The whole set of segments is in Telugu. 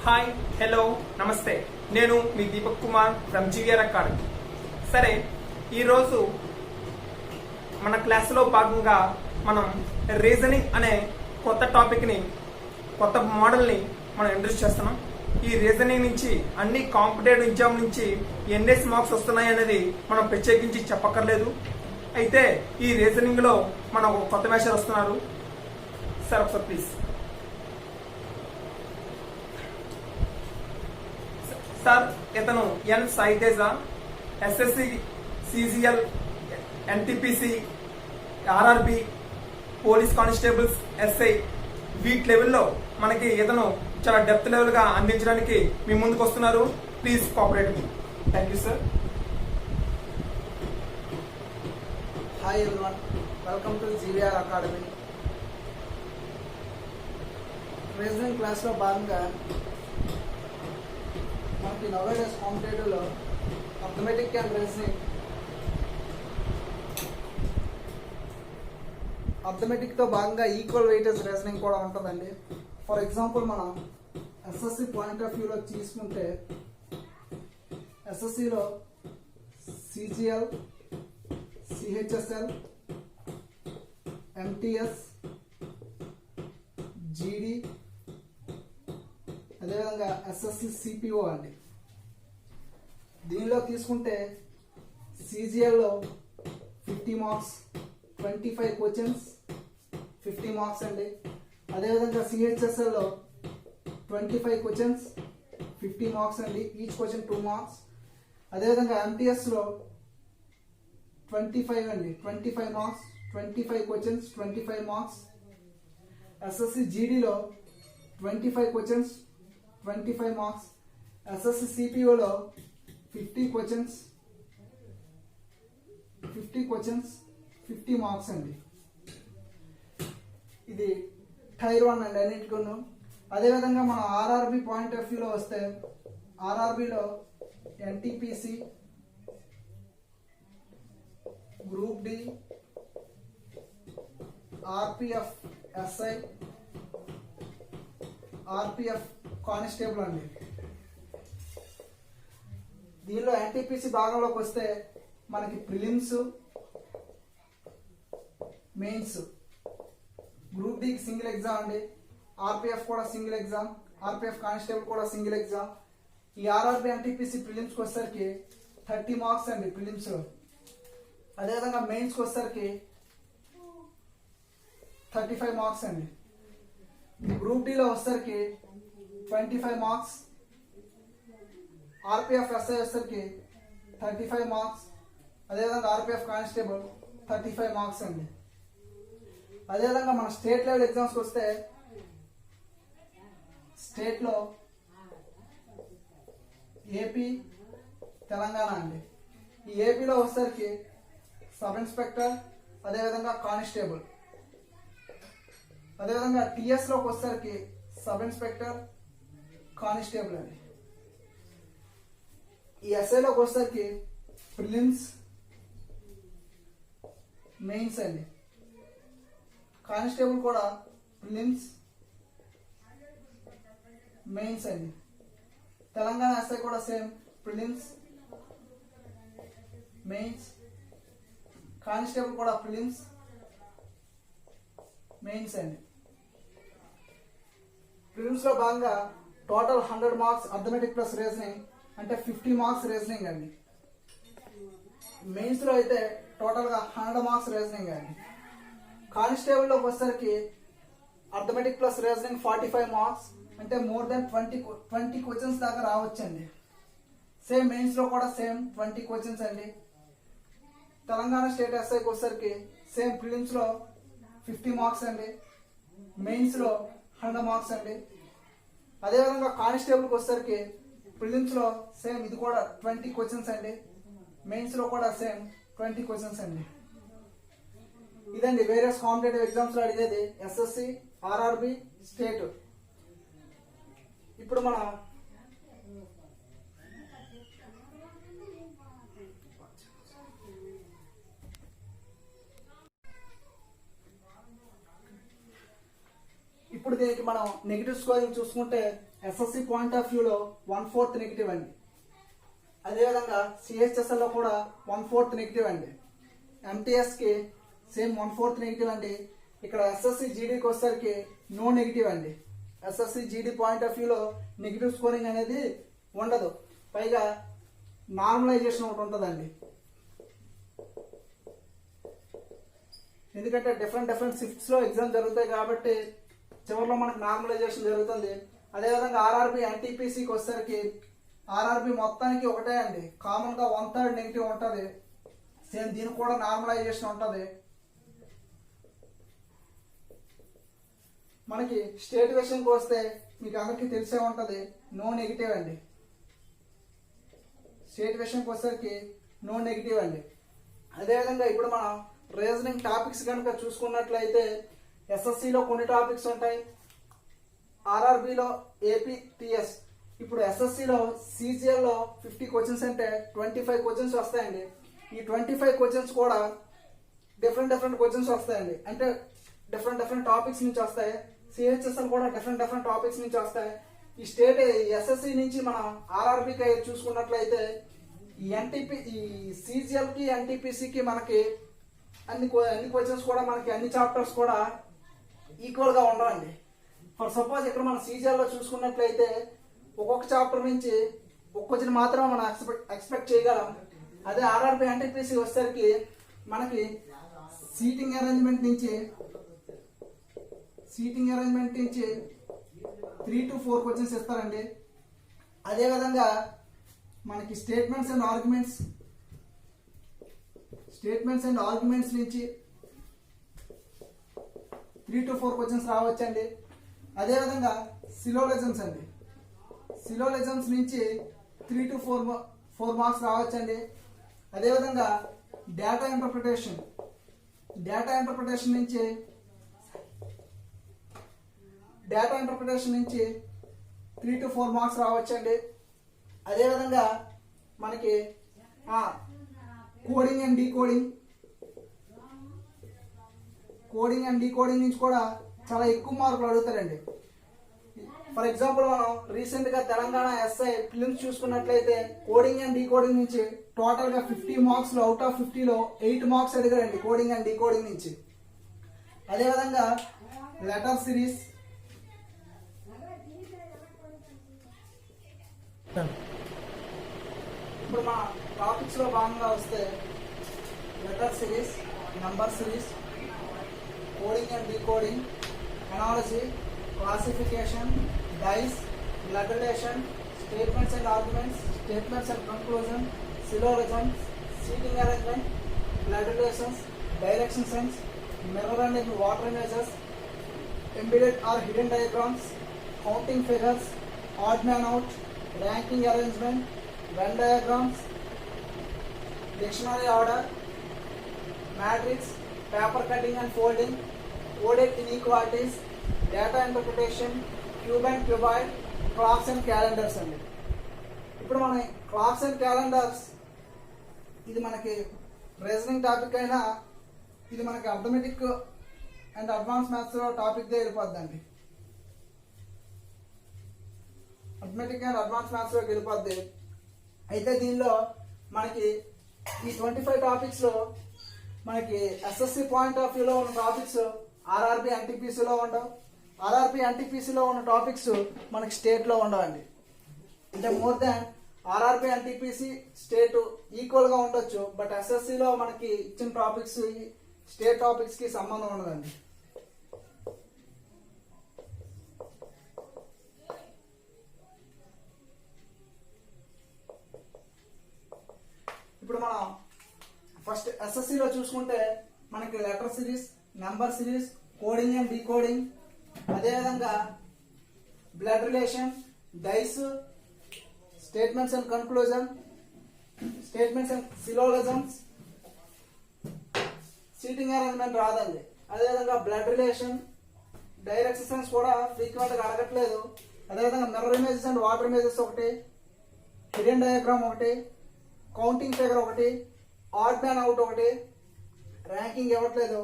హాయ్ హలో నమస్తే నేను మీ Deepak Kumar from GVR academy. సరే, ఈరోజు మన క్లాస్లో భాగంగా మనం రీజనింగ్ అనే కొత్త టాపిక్ని, కొత్త మోడల్ని మనం ఇంట్రడ్యూస్ చేస్తున్నాం. ఈ రీజనింగ్ నుంచి అన్ని కాంపిటేటివ్ ఎగ్జామ్ నుంచి ఎన్ఎస్ మార్క్స్ వస్తున్నాయి అనేది మనం ప్రత్యేకించి చెప్పక్కర్లేదు. అయితే ఈ రీజనింగ్లో మన ఒక కొత్త మేషర్ వస్తున్నారు. సార్ ఒకసారి ప్లీజ్. సార్, ఇతను ఎన్ Sai Teja, SSC, CGL, NTPC, RRB, police constables, SI వీటి లెవెల్లో మనకి ఇతను చాలా డెప్త్ లెవెల్గా అందించడానికి మీ ముందుకు వస్తున్నారు. Please cooperate me. Thank you sir. Hi everyone, welcome to GVR academy. Reasoning క్లాస్లో భాగంగా మనకి నవేడేస్ కాంపిటేటివ్లో అర్థమెటిక్ అండ్ రీజనింగ్, అర్థమెటిక్తో భాగంగా ఈక్వల్ వెయిటేజ్ రీజనింగ్ కూడా ఉంటుందండి. ఫర్ ఎగ్జాంపుల్ మనం ఎస్ఎస్సి పాయింట్ ఆఫ్ వ్యూలో తీసుకుంటే ఎస్ఎస్సిలో సిజిఎల్, సిహెచ్ఎస్ఎల్, ఎంటీఎస్, జీడి, అదేవిధంగా ఎస్ఎస్సి సిపిఓ అండి. దీనిలో తీసుకుంటే సిజిఎల్లో 50 మార్క్స్, 25 క్వశ్చన్స్, 50 మార్క్స్ అండి. అదేవిధంగా సిహెచ్ఎస్ఎల్లో 25 క్వశ్చన్స్, 50 మార్క్స్ అండి. Each question 2 marks. అదేవిధంగా ఎంటీఎస్లో 25 అండి, 25 marks, 25 questions, 25 marks. SSC జీడీలో 25 questions, 25 marks. SSC సిపిఓలో 50 questions, 50 marks అండి. ఇది టైర్ 1 అండి అన్నిటికూను. అదేవిధంగా మనం ఆర్ఆర్బి పాయింట్ ఆఫ్ వ్యూలో వస్తే ఆర్ఆర్బిలో NTPC, group D, RPF SI, RPF constable అండి. దీనిలో ఎన్టీపీసీ భాగంలోకి వస్తే మనకి prelims, mains, group డికి single exam అండి. ఆర్పిఎఫ్ కూడా సింగిల్ ఎగ్జామ్, ఆర్పిఎఫ్ కానిస్టేబుల్ కూడా సింగిల్ ఎగ్జామ్. ఈ ఆర్ఆర్బి ఎన్టీపీసీ ప్రిలిమ్స్కి వచ్చేసరికి 30 మార్క్స్ అండి ప్రిలిమ్స్లో. అదేవిధంగా మెయిన్స్కి వచ్చేసరికి 35 మార్క్స్ అండి. గ్రూప్ డిలో వచ్చేసరికి 25 మార్క్స్, ఆర్పిఎఫ్ ఎస్ఐ వచ్చేసరికి 35 మార్క్స్, అదేవిధంగా ఆర్పిఎఫ్ కానిస్టేబుల్ 35 మార్క్స్ అండి. అదేవిధంగా మన స్టేట్ లెవెల్ ఎగ్జామ్స్కి వస్తే స్టేట్లో ఏపీ, తెలంగాణ అండి. ఈ ఏపీలో వచ్చేసరికి సబ్ ఇన్స్పెక్టర్, అదేవిధంగా కానిస్టేబుల్. అదేవిధంగా టీఎస్లోకి వచ్చేసరికి సబ్ ఇన్స్పెక్టర్, కానిస్టేబుల్ అండి. ఈ ఎస్ఐలోకి వచ్చేసరికి ప్రిలిమ్స్, మెయిన్స్ అండి. కానిస్టేబుల్ కూడా ప్రిలిమ్స్, మెయిన్స్ అండి. తెలంగాణ ఎస్ఐ కూడా సేమ్ ప్రిలిమ్స్, మెయిన్స్. కానిస్టేబుల్ కూడా ప్రిలిమ్స్, మెయిన్స్ అండి. ప్రిలిమ్స్ లో భాగంగా total 100 marks arithmetic plus reasoning అంటే 50 మార్క్స్ రీజనింగ్ అండి. మెయిన్స్ లో అయితే టోటల్ గా 100 మార్క్స్ రీజనింగ్ అండి. కానిస్టేబుల్ లోకి వచ్చేసరికి అర్థమెటిక్ ప్లస్ రీజనింగ్ 45 మార్క్స్ అంటే మోర్ దెన్ 20 క్వశ్చన్స్ దాకా రావచ్చండి. సేమ్ మెయిన్స్ లో కూడా సేమ్ 20 క్వశ్చన్స్ అండి. తెలంగాణ స్టేట్ ఎస్ఐకి వచ్చేసరికి సేమ్ ప్రిలిమ్స్ లో 50 మార్క్స్ అండి, మెయిన్స్ లో 100 మార్క్స్ అండి. అదేవిధంగా కానిస్టేబుల్కి వచ్చేసరికి ప్రిలిమ్స్ లో సేమ్ ఇది కూడా 20 క్వశ్చన్స్ అండి, మెయిన్స్ లో కూడా సేమ్ 20 క్వశ్చన్స్ అండి. ఇదండి వేరియస్ కాంపిటేటివ్ ఎగ్జామ్స్ లో అడిగేది ఎస్ఎస్సి, ఆర్ఆర్బి, స్టేట్. ఇప్పుడు మన ఇప్పుడు దీనికి మనం నెగిటివ్ స్కోరింగ్ చూసుకుంటే ఎస్ఎస్సి పాయింట్ ఆఫ్ వ్యూలో 1/4 నెగిటివ్ అండి. అదేవిధంగా సిహెచ్ఎస్ఎల్ లో కూడా 1/4 నెగిటివ్ అండి. ఎంటీఎస్కి సేమ్ 1/4 నెగిటివ్ అండి. ఇక్కడ ఎస్ఎస్సి జీడీకి వచ్చేసరికి నో నెగిటివ్ అండి. ఎస్ఎస్సి జీడీ పాయింట్ ఆఫ్ వ్యూలో నెగిటివ్ స్కోరింగ్ అనేది ఉండదు. పైగా నార్మలైజేషన్ ఒకటి ఉంటుందండి. ఎందుకంటే డిఫరెంట్ షిఫ్ట్స్లో ఎగ్జామ్ జరుగుతాయి కాబట్టి చివరిలో మనకు నార్మలైజేషన్ జరుగుతుంది. అదేవిధంగా ఆర్ఆర్బి ఎన్టీపీసీకి వచ్చేసరికి ఆర్ఆర్బి మొత్తానికి ఒకటే అండి. కామన్గా 1/3 నెగిటివ్ ఉంటుంది. సేమ్ దీనికి కూడా నార్మలైజేషన్ ఉంటుంది. మనకి స్టేట్ విషయంకి వస్తే మీకు అందరికీ తెలిసే ఉంటుంది, నో నెగిటివ్ అండి. స్టేట్ విషయంకి వచ్చేసరికి నో నెగిటివ్ అండి. అదేవిధంగా ఇప్పుడు మనం రీజనింగ్ టాపిక్స్ కనుక చూసుకున్నట్లయితే ఎస్ఎస్సిలో కొన్ని టాపిక్స్ ఉంటాయి, ఆర్ఆర్బిలో ఏపీటీఎస్. ఇప్పుడు ఎస్ఎస్సిలో సీజీఎల్లో 50 క్వశ్చన్స్ అంటే 25 క్వశ్చన్స్ వస్తాయండి. ఈ 25 క్వశ్చన్స్ కూడా డిఫరెంట్ క్వశ్చన్స్ వస్తాయండి. అంటే డిఫరెంట్ టాపిక్స్ నుంచి వస్తాయి. సిహెచ్ఎస్ఎల్ కూడా డిఫరెంట్ టాపిక్స్ నుంచి వస్తాయి. ఈ స్టేట్ ఎస్ఎస్సి నుంచి మనం ఆర్ఆర్బికి చూసుకున్నట్లయితే ఈ సీజీఎల్కి ఎన్టీపీసీకి మనకి అన్ని క్వశ్చన్స్ కూడా మనకి అన్ని చాప్టర్స్ కూడా ఈక్వల్గా ఉండవండి. ఫర్ సపోజ్ ఇక్కడ మనం సీజీఎల్లో చూసుకున్నట్లయితే ఒక్కొక్క చాప్టర్ నుంచి ఒక క్వశ్చన్ మాత్రమే మనం ఎక్స్పెక్ట్ చేయగలం. అదే ఆర్ఆర్బి ఎన్టీపీసీ వచ్చేసరికి మనకి సీటింగ్ అరేంజ్మెంట్ నుంచి 3 to 4 క్వశ్చన్స్ ఇస్తారండి. అదేవిధంగా మనకి స్టేట్మెంట్స్ అండ్ ఆర్గ్యుమెంట్స్ నుంచి 3 to 4 క్వశ్చన్స్ రావచ్చండి. అదేవిధంగా సిలోలజమ్స్ అండి, సిలోలజమ్స్ నుంచి 3 to 4 మార్క్స్ రావచ్చండి. అదేవిధంగా డేటా ఇంటర్ప్రిటేషన్ నుంచి 3 to 4 మార్క్స్ రావచ్చండి. అదేవిధంగా మనకి కోడింగ్ అండ్ డీకోడింగ్ నుంచి కూడా చాలా ఎక్కువ మార్కులు అడుగుతారండి. ఫర్ ఎగ్జాంపుల్ మనం రీసెంట్ గా తెలంగాణ ఎస్ఐ ఫిలిమ్స్ చూసుకున్నట్లయితే కోడింగ్ అండ్ డీకోడింగ్ నుంచి టోటల్ గా 50 మార్క్స్ లో అవుట్ ఆఫ్ 50లో 8 మార్క్స్ అడిగారండి కోడింగ్ అండ్ డీకోడింగ్ నుంచి. అదేవిధంగా లెటర్ సిరీస్, ఇప్పుడు మా టాపిక్స్ లో భాగంగా వస్తే letter series, number series, coding and decoding, analogy, classification, dice, blood relation, statements and arguments, statements and conclusion, సిలోలజమ్స్, seating arrangement, blood relations, direction sense, mirror and water images, embedded or hidden diagrams, counting figures, odd man out, ranking arrangement, Venn diagrams, dictionary order, matrix, paper cutting and folding, coded inequalities, data interpretation, cube and cuboid, clocks and calendars అండి. ఇప్పుడు మన క్లాక్స్ అండ్ క్యాలెండర్స్ ఇది మనకి రీజనింగ్ టాపిక్ అయినా ఇది మనకి అర్థమెటిక్ అండ్ అడ్వాన్స్ మ్యాథ్స్ లో టాపిక్ గా వెళ్ళిపోద్దండి. అర్థమెటిక్ అండ్ అడ్వాన్స్ మ్యాథ్స్ లోకి వెళ్ళిపోద్ది. అయితే దీనిలో మనకి ఈ 25 టాపిక్స్ లో మనకి ఎస్ఎస్సి పాయింట్ ఆఫ్ వ్యూలో ఉన్న టాపిక్స్ ఆర్ఆర్బి ఎన్టీపీసీలో ఉండవు. ఆర్ఆర్బి ఎన్టీపీసీలో ఉన్న టాపిక్స్ మనకి స్టేట్ లో ఉండవండి. అంటే more than RRB NTPC state equal గా ఉండొచ్చు, బట్ ఎస్ఎస్సిలో మనకి ఇచ్చిన టాపిక్స్ స్టేట్ టాపిక్స్ కి సంబంధం ఉండదండి. ఇప్పుడు మనం ఫస్ట్ ఎస్ఎస్సిలో చూసుకుంటే మనకి letter series, number series, coding and decoding, అదేవిధంగా blood relation, dice, statements and conclusion, statements and సిలోలజమ్స్, seating arrangement రాదండి. అదేవిధంగా బ్లడ్ రిలేషన్, డైరెక్షన్స్ కూడా ఫ్రీక్వెంట్ గా అడగట్లేదు. అదేవిధంగా mirror images and water images ఒకటి, హిడెన్ డయాగ్రామ్ ఒకటి, కౌంటింగ్ ఫిగర్ ఒకటి, ఆడ్ మ్యాన్ అవుట్ ఒకటి, ర్యాంకింగ్ ఇవ్వట్లేదు,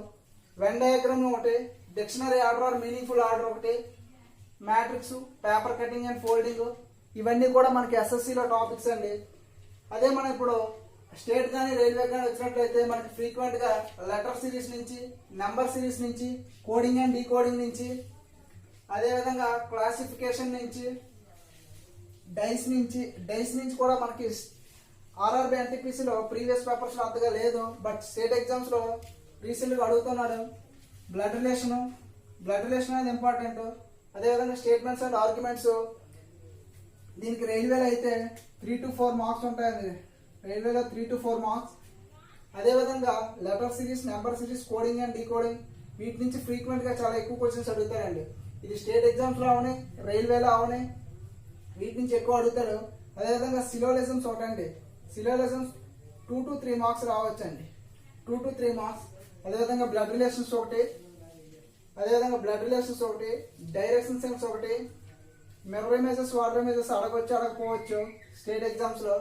వెన్ డయాగ్రామ్ ఒకటి, dictionary order or meaningful order ఒకటి, matrix, paper cutting and folding, ఇవన్నీ కూడా మనకి ఎస్ఎస్సిలో టాపిక్స్ అండి. అదే మనం ఇప్పుడు స్టేట్ కానీ రైల్వే కానీ వచ్చినట్లయితే మనకి ఫ్రీక్వెంట్ గా లెటర్ సిరీస్ నుంచి, నెంబర్ సిరీస్ నుంచి, కోడింగ్ అండ్ డీకోడింగ్ నుంచి, అదేవిధంగా క్లాసిఫికేషన్ నుంచి, డైస్ నుంచి కూడా మనకి ఆర్ఆర్బి ఎన్టీపీసీలో ప్రీవియస్ పేపర్స్ లో అంతగా లేదు, బట్ స్టేట్ ఎగ్జామ్స్ లో రీసెంట్ గా అడుగుతున్నాడు. బ్లడ్ రిలేషన్ అనేది ఇంపార్టెంట్. అదేవిధంగా స్టేట్మెంట్స్ అండ్ ఆర్గ్యుమెంట్స్, దీనికి రైల్వేలో అయితే 3 to 4 మార్క్స్ ఉంటాయండి. రైల్వేలో 3 to 4 మార్క్స్. అదేవిధంగా letter series, number series, coding and decoding, వీటి నుంచి ఫ్రీక్వెంట్ గా చాలా ఎక్కువ క్వశ్చన్స్ అడుగుతారండి. ఇది స్టేట్ ఎగ్జామ్స్ లో అవని, రైల్వేలో అవని, వీటి నుంచి ఎక్కువ అడుగుతారు. అదేవిధంగా సిలోలిజమ్స్ ఒకటండి. సిలోలిజమ్స్ 2 to 3 మార్క్స్ రావచ్చండి. 2 to 3 మార్క్స్. అదేవిధంగా బ్లడ్ రిలేషన్స్ ఒకటి, డైరెక్షన్ సెన్స్ ఒకటి, mirror images, water images అడగకపోవచ్చు state exams లో.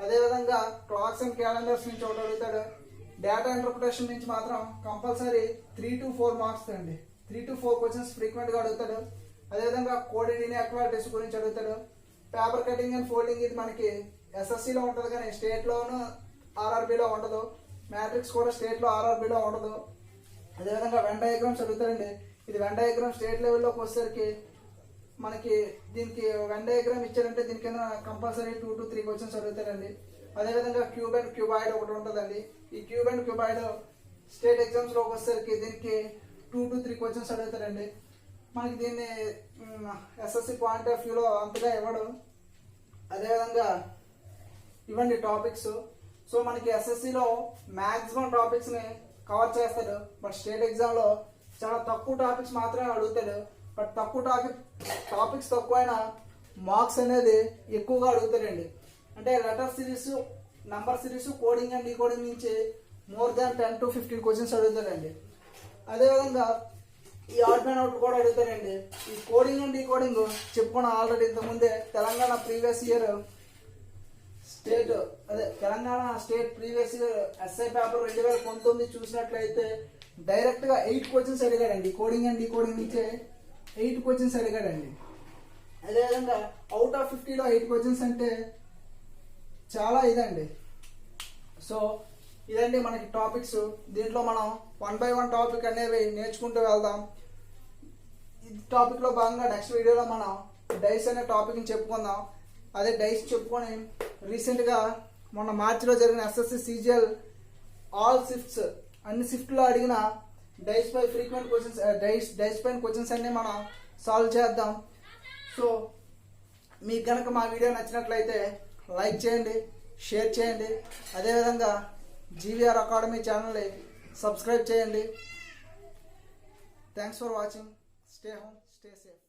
అదేవిధంగా క్లాక్స్ అండ్ క్యాలెండర్స్ నుంచి ఒకటి అడుగుతాడు. డేటా ఇంటర్ప్రిటేషన్ నుంచి మాత్రం కంపల్సరీ 3 to 4 మార్క్స్ అండి. 3 to 4 క్వశ్చన్స్ ఫ్రీక్వెంట్ గా అడుగుతాడు. అదేవిధంగా కోడెడ్ ఇన్ఈక్వాలిటీస్ గురించి అడుగుతాడు. పేపర్ కటింగ్ అండ్ ఫోల్డింగ్, ఇది మనకి ఎస్ఎస్సిలో ఉంటుంది కానీ స్టేట్ లోను ఆర్ఆర్బిలో ఉండదు. మ్యాట్రిక్స్ కూడా స్టేట్ లో ఆర్ఆర్బిలో ఉండదు. అదేవిధంగా వెన్ డయాగ్రామ్స్ అడుగుతారండి. ఇది వెన్ డయాగ్రామ్ స్టేట్ లెవెల్లోకి వచ్చేసరికి మనకి దీనికి వెన్ డయాగ్రామ్ ఇచ్చారంటే దీని కింద కంపల్సరీ 2 to 3 క్వశ్చన్స్ అడుగుతారండి. అదేవిధంగా క్యూబ్ అండ్ క్యూబాయిడ్ ఒకటి ఉంటుందండి. ఈ cube and cuboid state exams లోకి వచ్చేసరికి దీనికి 2 to 3 క్వశ్చన్స్ అడుగుతారండి. మనకి దీన్ని ఎస్ఎస్సి పాయింట్ ఆఫ్ వ్యూలో అంతగా ఇవ్వడు. అదేవిధంగా ఇవ్వండి టాపిక్స్. సో మనకి ఎస్ఎస్సిలో మ్యాక్సిమం టాపిక్స్ ని కవర్ చేస్తాడు, బట్ స్టేట్ ఎగ్జామ్ లో చాలా తక్కువ టాపిక్స్ మాత్రమే అడుగుతాడు. బట్ తక్కువ టాపిక్స్ తక్కువైనా మార్క్స్ అనేది ఎక్కువగా అడుగుతాడండి. అంటే letter series, number series, coding and decoding నుంచి మోర్ దాన్ 10 to 15 క్వశ్చన్స్ అడుగుతాడండి. అదేవిధంగా ఈ ఆడ్ మ్యాన్ అవుట్ కూడా అడుగుతారండి. ఈ కోడింగ్ అండ్ డీకోడింగ్ చెప్పుకున్నాం ఆల్రెడీ ఇంతకుముందే. Telangana state previous year SI paper 2019 చూసినట్లయితే డైరెక్ట్ గా 8 క్వశ్చన్స్ అడిగాడండి. కోడింగ్ అండ్ డీకోడింగ్ నుంచే 8 క్వశ్చన్స్ అడిగాడండి. అదేవిధంగా అవుట్ ఆఫ్ 50లో 8 క్వశ్చన్స్ అంటే చాలా ఇదండి. సో ఇదండి మనకి టాపిక్స్. దీంట్లో మనం 1 by 1 టాపిక్ అనేవి నేర్చుకుంటూ వెళ్దాం. ఈ టాపిక్ లో భాగంగా నెక్స్ట్ వీడియోలో మనం డైస్ అనే టాపిక్ ని చెప్పుకుందాం. అదే డైస్ చెప్పుకొని రీసెంట్ గా మొన్న మార్చిలో జరిగిన ఎస్ఎస్సి సిజిఎల్ ఆల్ షిఫ్ట్స్, అన్ని షిఫ్ట్లో అడిగిన డైస్ పై ఫ్రీక్వెంట్ క్వశ్చన్స్, డైస్ పైన క్వశ్చన్స్ అన్ని మనం సాల్వ్ చేద్దాం. సో మీకు కనుక మా వీడియో నచ్చినట్లయితే లైక్ చేయండి, షేర్ చేయండి. అదేవిధంగా జీవీఆర్ అకాడమీ ఛానల్ని సబ్స్క్రైబ్ చేయండి. Thanks for watching. Stay home, stay safe.